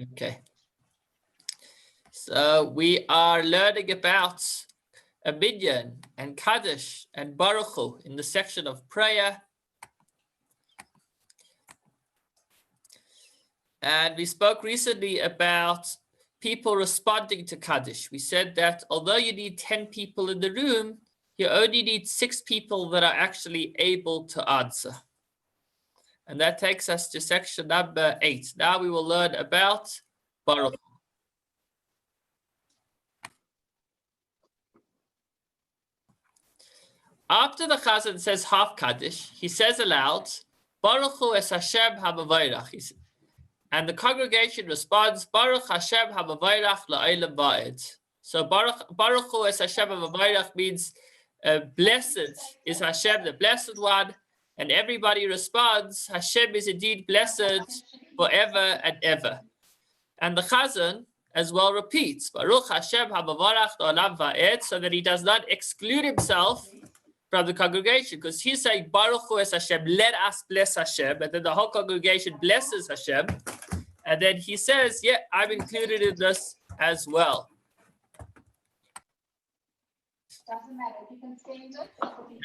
Okay. So we are learning about a Minyan and Kadish and Barchu in the section of prayer. And we spoke recently about people responding to Kadish. We said that although you need 10 people in the room, you only need 6 people that are actually able to answer. And that takes us to section number 8. Now we will learn about Baruch. After the Chazan says half Kaddish, he says aloud, Baruch Hu es Hashem ha'mavayrach. And the congregation responds, Baruch Hashem ha'mavayrach la'olam va'ed. So Baruch Hu es Hashem ha'mavayrach means blessed is Hashem, the blessed one. And everybody responds, Hashem is indeed blessed forever and ever. And the Chazan as well repeats, Baruch Hashem ha'mavarach la'olam va'ed, so that he does not exclude himself from the congregation, because he's saying, Baruch Hu es Hashem, let us bless Hashem, and then the whole congregation blesses Hashem, and then he says, yeah, I'm included in this as well.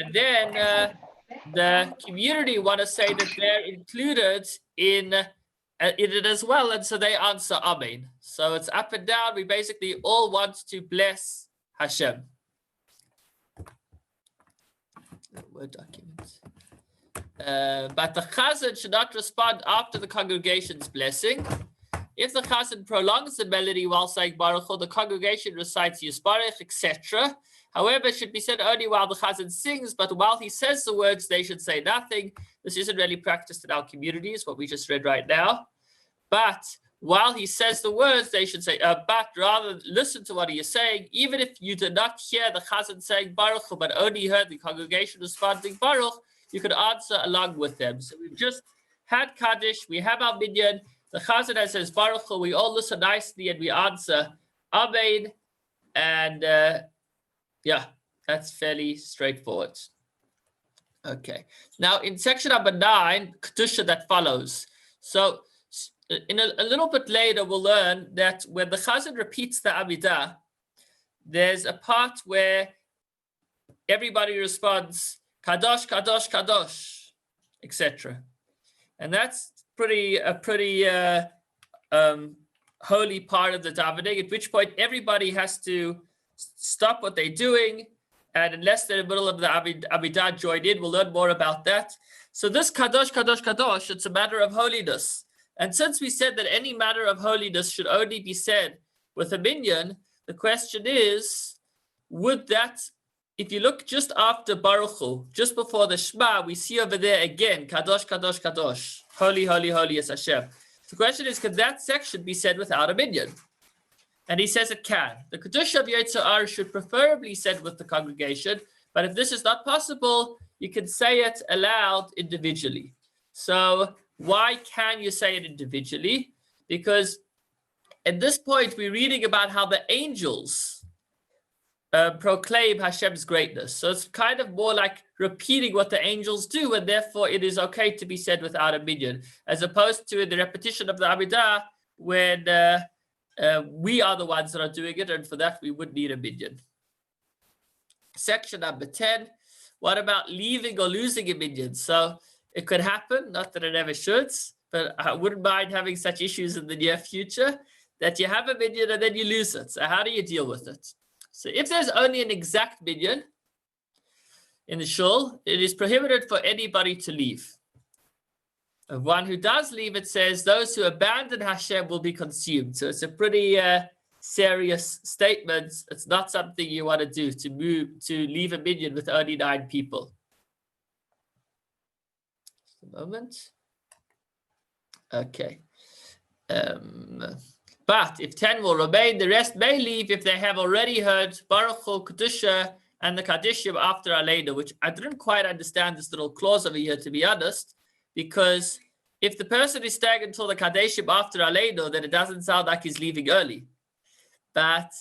And then the community want to say that they're included in it as well, and so they answer Amen. So it's up and down. We basically all want to bless Hashem. Word document. But the Chazan should not respond after the congregation's blessing. If the Chazan prolongs the melody while saying Baruch Hu, the congregation recites Yisbarach, etc. However, it should be said only while the Chazan sings, but while he says the words, they should say nothing. This isn't really practiced in our communities, what we just read right now. But while he says the words, they should say, but rather listen to what he is saying. Even if you did not hear the Chazan saying Baruch Hu, but only heard the congregation responding Baruch, you could answer along with them. So we've just had Kadish, we have our Minyan, the Chazan says Baruch Hu, we all listen nicely and we answer Amen. And yeah, that's fairly straightforward. Okay, now in section number 9, Kedusha that follows. So in a little bit later, we'll learn that when the Chazan repeats the Amidah, there's a part where everybody responds, Kadosh, Kadosh, Kadosh, etc. And that's a pretty holy part of the davening, at which point everybody has to stop what they're doing, and unless they're in the middle of the Amidah, join in. We'll learn more about that. So this Kadosh, Kadosh, Kadosh, it's a matter of holiness. And since we said that any matter of holiness should only be said with a Minyan, the question is, would that, if you look just after Baruch Hu, just before the Shema, we see over there again, Kadosh, Kadosh, Kadosh, holy, holy, holy is Hashem. The question is, could that section be said without a Minyan? And he says it can. The Kadish of Yetzirah should preferably be said with the congregation, but if this is not possible, you can say it aloud individually. So why can you say it individually? Because at this point, we're reading about how the angels proclaim Hashem's greatness. So it's kind of more like repeating what the angels do, and therefore it is okay to be said without a Minyan, as opposed to the repetition of the Amidah when we are the ones that are doing it, and for that we would need a Minyan. Section number 10, what about leaving or losing a Minyan? So it could happen, not that it ever should, but I wouldn't mind having such issues in the near future, that you have a Minyan and then you lose it. So how do you deal with it? So if there's only an exact Minyan in the shul, it is prohibited for anybody to leave. Of one who does leave, it says, those who abandon Hashem will be consumed. So it's a pretty serious statement. It's not something you want to do, to leave a Minyan with only 9 people. Just a moment. Okay. But if 10 will remain, the rest may leave if they have already heard Baruch Hu, Kedusha, and the Kadishim after Aleinu, which I didn't quite understand this little clause over here, to be honest, because if the person is staying until the Kadishim after Aleinu, then it doesn't sound like he's leaving early. But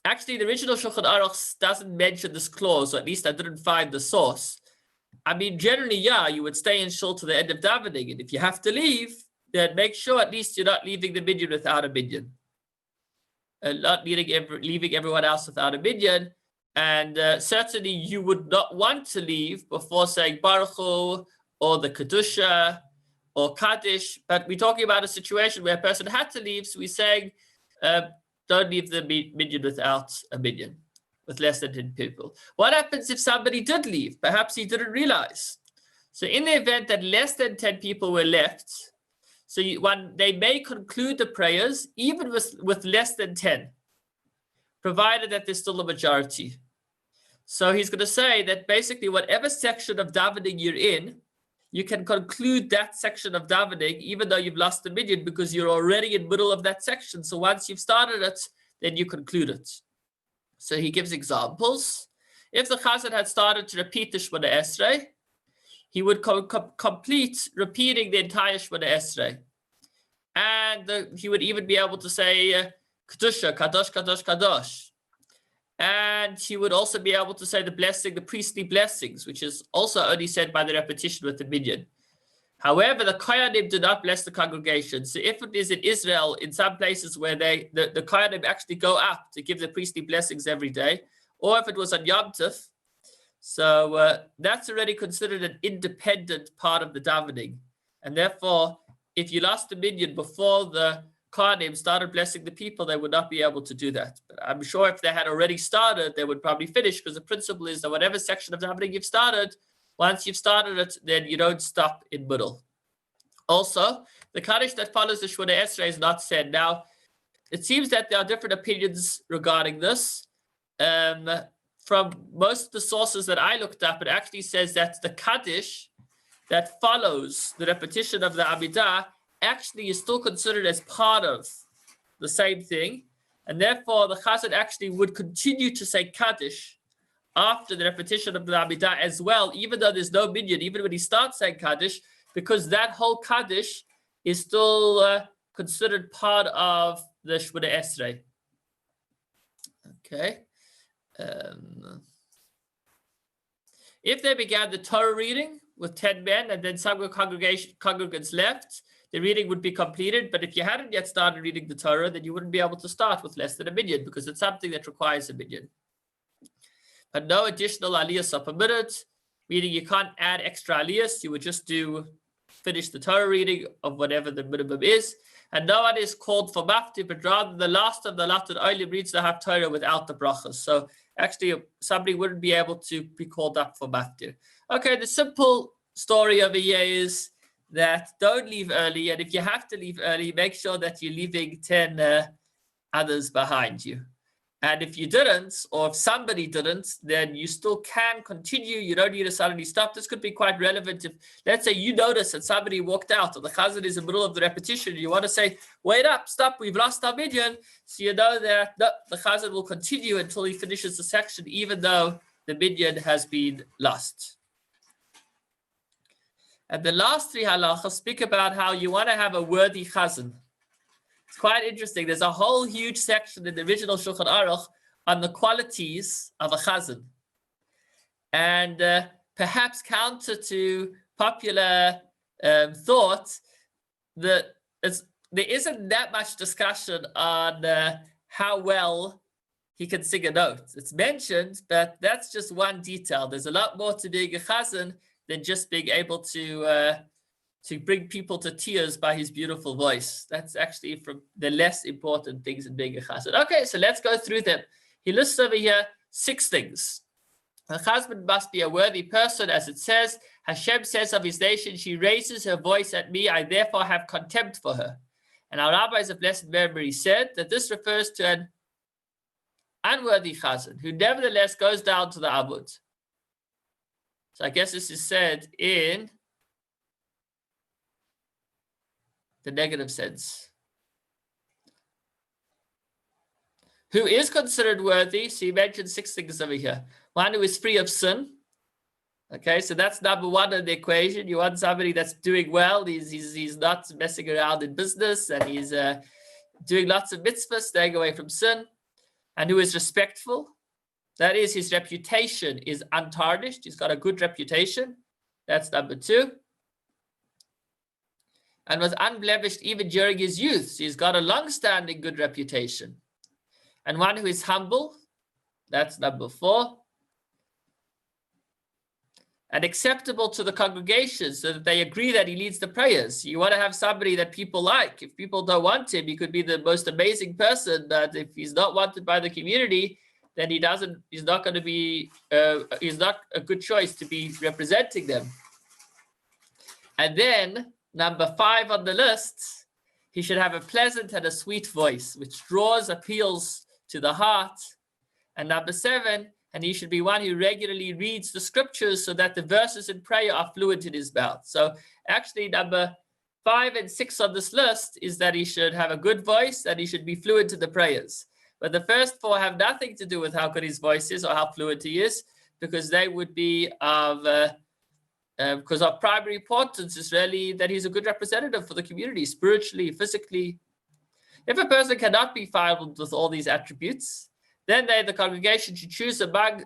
actually, the original Shulchan Aruch doesn't mention this clause, or at least I didn't find the source. I mean, generally, yeah, you would stay in shul to the end of davening, and if you have to leave, then make sure at least you're not leaving the minyan without a minyan. Not leaving everyone else without a minyan. And certainly you would not want to leave before saying Barchu or the Kedusha or Kadish. But we're talking about a situation where a person had to leave. So we're saying don't leave the minyan without a minyan, with less than 10 people. What happens if somebody did leave? Perhaps he didn't realize. So in the event that less than 10 people were left, so they may conclude the prayers even with less than 10, provided that there's still a majority. So he's going to say that basically whatever section of davening you're in, you can conclude that section of davening even though you've lost the minyan, because you're already in the middle of that section. So once you've started it, then you conclude it. So he gives examples. If the chazan had started to repeat the Shemona Esrei, he would complete repeating the entire Shemona Esrei. And he would even be able to say Kedusha, Kadosh, Kadosh, Kadosh. And he would also be able to say the priestly blessings, which is also only said by the repetition with the minyan. However, the Kohanim do not bless the congregation. So if it is in Israel, in some places where the Kohanim actually go up to give the priestly blessings every day, or if it was on Yom Tov, so that's already considered an independent part of the davening. And therefore, if you lost the minyan before the Kohanim started blessing the people, they would not be able to do that. But I'm sure if they had already started, they would probably finish, because the principle is that whatever section of davening you've started, once you've started it, then you don't stop in middle. Also, the Kadish that follows the Shemona Esrei is not said. Now, it seems that there are different opinions regarding this. From most of the sources that I looked up, it actually says that the Kadish that follows the repetition of the Amidah actually is still considered as part of the same thing. And therefore, the Chazan actually would continue to say Kadish after the repetition of the Amidah as well, even though there's no minyan, even when he starts saying Kadish, because that whole Kadish is still considered part of the Shemona Esrei. Okay. If they began the Torah reading with 10 men and then some congregants left, the reading would be completed. But if you hadn't yet started reading the Torah, then you wouldn't be able to start with less than a minyan, because it's something that requires a minyan. But no additional aliyahs are permitted, meaning you can't add extra aliyahs. You would just finish the Torah reading of whatever the minimum is. And no one is called for mafti, but rather the last of the Latin Olim reads the Haftorah without the brachas. So actually, somebody wouldn't be able to be called up for mafti. Okay, the simple story over here is that don't leave early. And if you have to leave early, make sure that you're leaving 10 others behind you. And if you didn't, or if somebody didn't, then you still can continue. You don't need to suddenly stop. This could be quite relevant if, let's say, you notice that somebody walked out, or the chazan is in the middle of the repetition. You want to say, wait up, stop, we've lost our minyan. So you know that the chazan will continue until he finishes the section, even though the minyan has been lost. And the last 3 halachas speak about how you want to have a worthy chazan. It's quite interesting. There's a whole huge section in the original Shulchan Aruch on the qualities of a chazan. And perhaps counter to popular thought, there isn't that much discussion on how well he can sing a note. It's mentioned, but that's just one detail. There's a lot more to being a chazan than just being able to bring people to tears by his beautiful voice. That's actually from the less important things in being a chazan. Okay, so let's go through them. He lists over here 6 things. A chazan must be a worthy person, as it says. Hashem says of his nation, she raises her voice at me, I therefore have contempt for her. And our rabbis of blessed memory said that this refers to an unworthy chazan, who nevertheless goes down to the Amud. So I guess this is said in the negative sense. Who is considered worthy? So you mentioned 6 things over here. One who is free of sin. Okay, so that's number 1 in the equation. You want somebody that's doing well. He's not messing around in business, and he's doing lots of mitzvahs, staying away from sin. And who is respectful. That is, his reputation is untarnished. He's got a good reputation. That's number 2. and was unblemished even during his youth. So he's got a long-standing good reputation. And one who is humble, that's number 4. And acceptable to the congregation so that they agree that he leads the prayers. You want to have somebody that people like. If people don't want him, he could be the most amazing person, but if he's not wanted by the community, then he's not going to be, he's not a good choice to be representing them. And then number 5 on the list, he should have a pleasant and a sweet voice, which appeals to the heart. And number 7, and he should be one who regularly reads the scriptures so that the verses in prayer are fluent in his mouth. So actually number 5 and 6 on this list is that he should have a good voice, and he should be fluent in the prayers. But the first 4 have nothing to do with how good his voice is or how fluent he is, because they would be because of primary importance is really that he's a good representative for the community, spiritually, physically. If a person cannot be found with all these attributes, then the congregation should choose among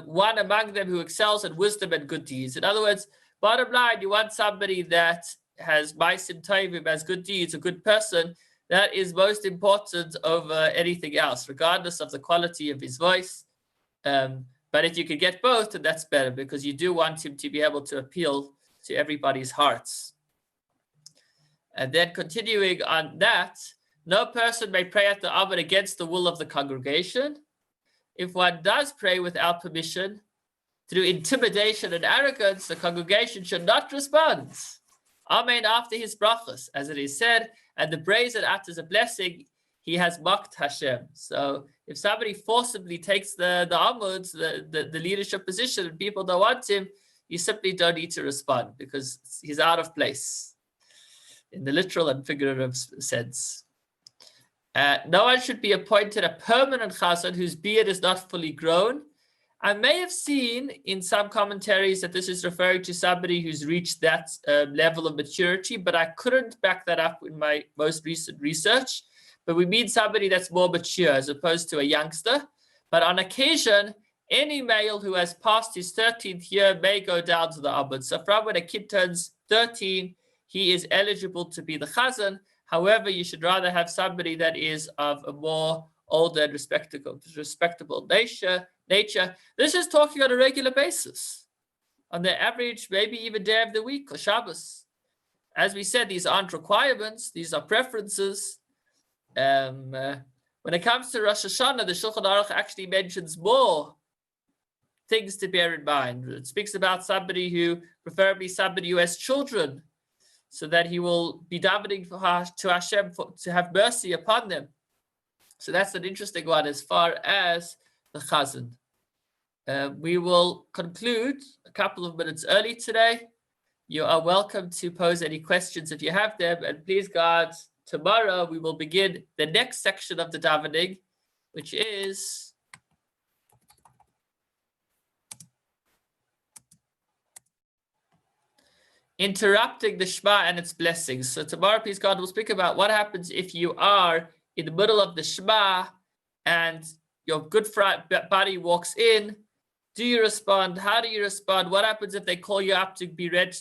one among them who excels in wisdom and good deeds. In other words, bottom line, you want somebody that has ma'asim tovim, has good deeds, a good person. That is most important over anything else, regardless of the quality of his voice. But if you could get both, then that's better, because you do want him to be able to appeal to everybody's hearts. And then continuing on that, no person may pray at the Amud against the will of the congregation. If one does pray without permission, through intimidation and arrogance, the congregation should not respond. Amen after his brachos, as it is said, and the brazen utters a blessing, he has mocked Hashem. So if somebody forcibly takes the Amud, the leadership position, and people don't want him, you simply don't need to respond, because he's out of place in the literal and figurative sense. No one should be appointed a permanent chazan whose beard is not fully grown. I may have seen in some commentaries that this is referring to somebody who's reached that level of maturity, but I couldn't back that up in my most recent research. But we mean somebody that's more mature as opposed to a youngster. But on occasion, any male who has passed his 13th year may go down to the Amud. So from when a kid turns 13, he is eligible to be the chazan. However, you should rather have somebody that is of a more older and respectable nature. This is talking on a regular basis, on the average, maybe even day of the week or Shabbos. As we said, these aren't requirements; these are preferences. When it comes to Rosh Hashanah, the Shulchan Aruch actually mentions more things to bear in mind. It speaks about somebody who, preferably somebody who has children, so that he will be davening to Hashem to have mercy upon them. So that's an interesting one as far as the chazan. We will conclude a couple of minutes early today. You are welcome to pose any questions if you have them. And please God, tomorrow we will begin the next section of the davening, which is interrupting the Shema and its blessings. So tomorrow, please God, we'll speak about what happens if you are in the middle of the Shema and your good buddy walks in. Do you respond? How do you respond? What happens if they call you up to be read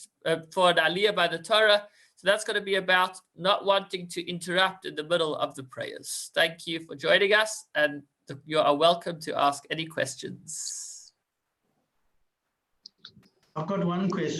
for an aliyah by the Torah? So that's going to be about not wanting to interrupt in the middle of the prayers. Thank you for joining us, and you are welcome to ask any questions. I've got one question.